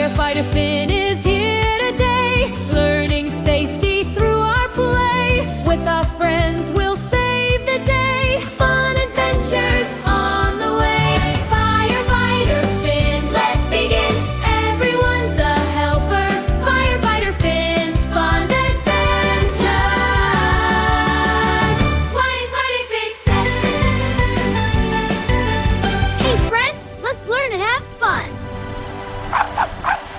Firefighter Finn is here today, learning safety through our play. With our friends, we'll save the day. Fun adventures on the way. Firefighter Finn, let's begin. Everyone's a helper. Firefighter Finn's fun adventures. Sliding fix it. Hey friends, let's learn and have fun.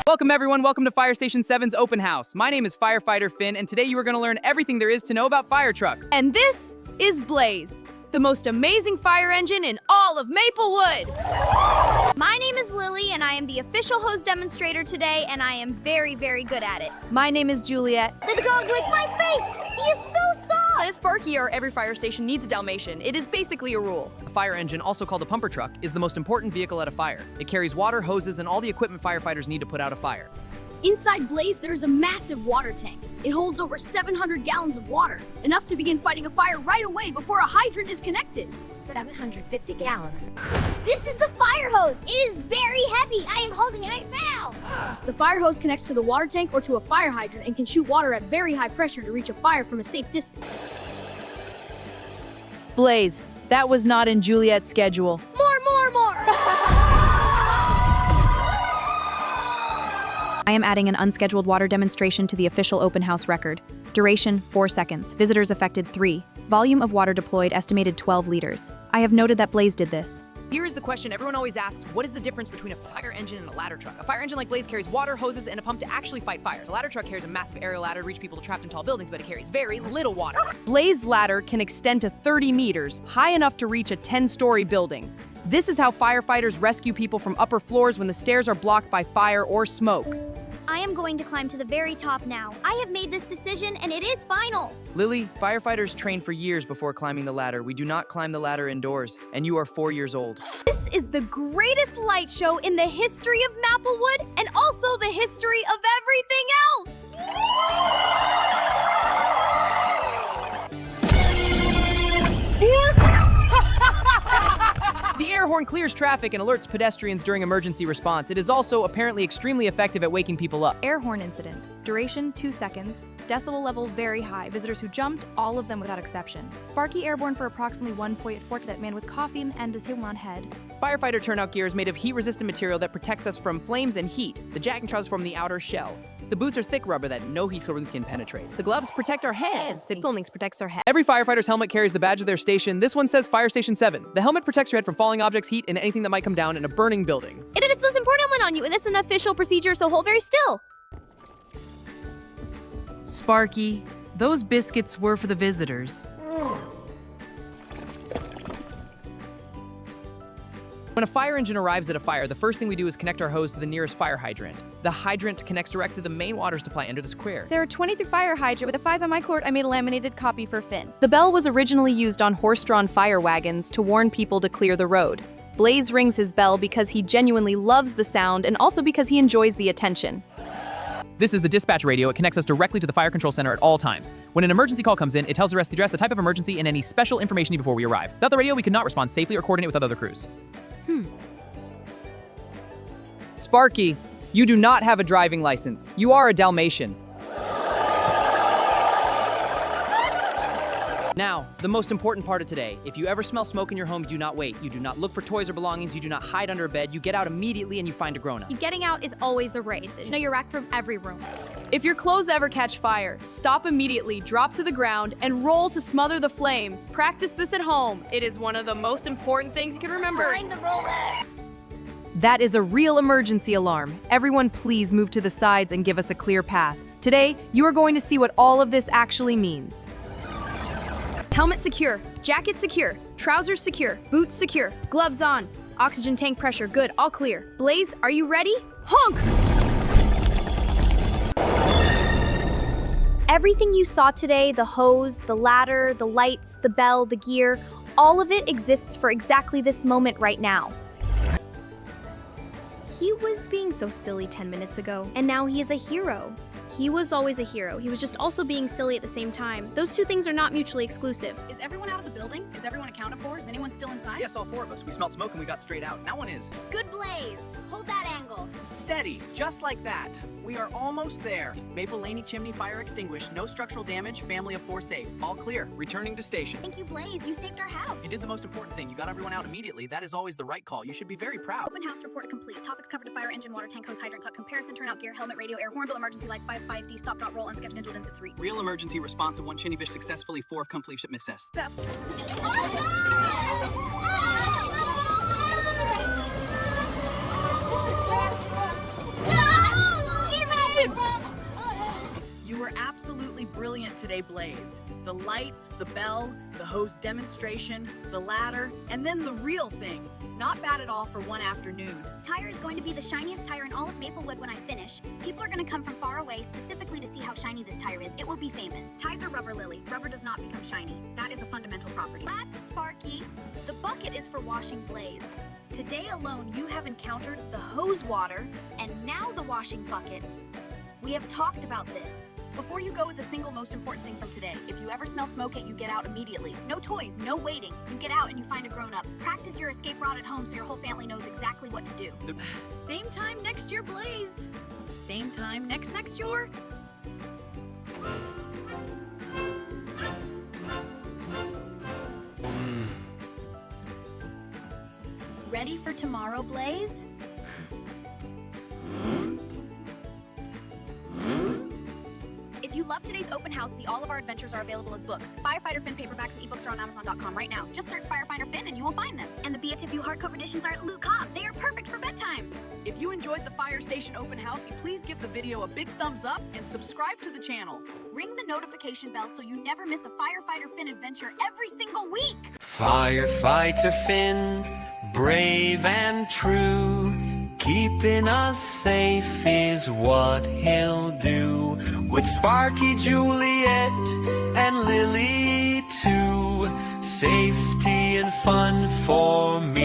Welcome everyone, welcome to Fire Station 7's open house. My name is Firefighter Finn, and today you are going to learn everything there is to know about fire trucks. And this is Blaze, the most amazing fire engine in all of Maplewood. My name is Lily, and I am the official hose demonstrator today, and I am very, very good at it. My name is Juliet. The dog licked my face! He is so soft! And Sparky, or every fire station needs a Dalmatian. It is basically a rule. A fire engine, also called a pumper truck, is the most important vehicle at a fire. It carries water, hoses, and all the equipment firefighters need to put out a fire. Inside Blaze, there is a massive water tank. It holds over 700 gallons of water, enough to begin fighting a fire right away before a hydrant is connected. 750 gallons. This is the fire hose. It is very heavy. I am holding it right now. The fire hose connects to the water tank or to a fire hydrant and can shoot water at very high pressure to reach a fire from a safe distance. Blaze, that was not in Juliet's schedule. More. I am adding an unscheduled water demonstration to the official open house record. Duration, 4 seconds. Visitors affected, 3. Volume of water deployed, estimated 12 liters. I have noted that Blaze did this. Here is the question everyone always asks: what is the difference between a fire engine and a ladder truck? A fire engine like Blaze carries water, hoses, and a pump to actually fight fires. A ladder truck carries a massive aerial ladder to reach people trapped in tall buildings, but it carries very little water. Blaze ladder can extend to 30 meters, high enough to reach a 10-story building. This is how firefighters rescue people from upper floors when the stairs are blocked by fire or smoke. I am going to climb to the very top now. I have made this decision, and it is final. Lily, firefighters train for years before climbing the ladder. We do not climb the ladder indoors, and you are 4 years old. This is the greatest light show in the history of Maplewood and also the history of everything else. The air horn clears traffic and alerts pedestrians during emergency response. It is also apparently extremely effective at waking people up. Air horn incident. Duration, 2 seconds. Decibel level very high. Visitors who jumped, all of them without exception. Sparky airborne for approximately 1.4 that man with coffee and his human head. Firefighter turnout gear is made of heat-resistant material that protects us from flames and heat. The jacket trousers form the outer shell. The boots are thick rubber that no heat can penetrate. The gloves protect our heads. The clothing protects our head. Every firefighter's helmet carries the badge of their station. This one says Fire Station 7. The helmet protects your head from falling objects, heat, and anything that might come down in a burning building. It is the most important one on you, and this is an official procedure, so hold very still. Sparky, those biscuits were for the visitors. When a fire engine arrives at a fire, the first thing we do is connect our hose to the nearest fire hydrant. The hydrant connects direct to the main water supply under the square. There are 23 fire hydrant. With the fives on my court, I made a laminated copy for Finn. The bell was originally used on horse-drawn fire wagons to warn people to clear the road. Blaze rings his bell because he genuinely loves the sound and also because he enjoys the attention. This is the dispatch radio. It connects us directly to the fire control center at all times. When an emergency call comes in, it tells the rest the address, the type of emergency, and any special information before we arrive. Without the radio, we could not respond safely or coordinate with other crews. Sparky, you do not have a driving license. You are a Dalmatian. Now, the most important part of today. If you ever smell smoke in your home, do not wait. You do not look for toys or belongings. You do not hide under a bed. You get out immediately and you find a grown-up. Getting out is always the race. Know your rack from every room. If your clothes ever catch fire, stop immediately, drop to the ground, and roll to smother the flames. Practice this at home. It is one of the most important things you can remember. Find the roller. That is a real emergency alarm. Everyone please move to the sides and give us a clear path. Today, you are going to see what all of this actually means. Helmet secure, jacket secure, trousers secure, boots secure, gloves on, oxygen tank pressure good, all clear. Blaze, are you ready? Honk! Everything you saw today, the hose, the ladder, the lights, the bell, the gear, all of it exists for exactly this moment right now. He was being so silly 10 minutes ago, and now he is a hero. He was always a hero. He was just also being silly at the same time. Those two things are not mutually exclusive. Is everyone out of the building? Is everyone accounted for? Is anyone still inside? Yes, all 4 of us. We smelled smoke and we got straight out. Now one is. Good Blaze! Hold that angle. Steady, just like that. We are almost there. Maple Laney chimney fire extinguished. No structural damage. Family of 4 safe. All clear. Returning to station. Thank you, Blaze. You saved our house. You did the most important thing. You got everyone out immediately. That is always the right call. You should be very proud. Open house report complete. Topics covered: fire engine, water tank, hose, hydrant, tuck, comparison, turnout gear, helmet, radio, air horn, bill, emergency lights, 5D, stop, dot, roll, unsketched, individual dents at 3. Real emergency response of 1 chinny successfully, 4 of complete ship misses. You were absolutely brilliant today, Blaze. The lights, the bell, the hose demonstration, the ladder, and then the real thing. Not bad at all for one afternoon. Tire is going to be the shiniest tire in all of Maplewood when I finish. People are going to come from far away specifically to see how shiny this tire is. It will be famous. Tires are rubber, Lily. Rubber does not become shiny. That is a fundamental property. That's Sparky. The bucket is for washing Blaze. Today alone, you have encountered the hose water and now the washing bucket. We have talked about this. Before you go with the single most important thing from today, if you ever smell smoke, you get out immediately. No toys, no waiting. You get out and you find a grown-up. Practice your escape route at home so your whole family knows exactly what to do. Same time next year, Blaze. Same time next year. Ready for tomorrow, Blaze? If you love today's open house, all of our adventures are available as books. Firefighter Finn paperbacks and ebooks are on Amazon.com right now. Just search Firefighter Finn and you will find them. And the BFTF hardcover editions are at Loot Cop. They are perfect for bedtime. If you enjoyed the Fire Station open house, please give the video a big thumbs up and subscribe to the channel. Ring the notification bell so you never miss a Firefighter Finn adventure every single week. Firefighter Finn, brave and true, keeping us safe is what he'll do. With Sparky, Juliet, and Lily too, safety and fun for me.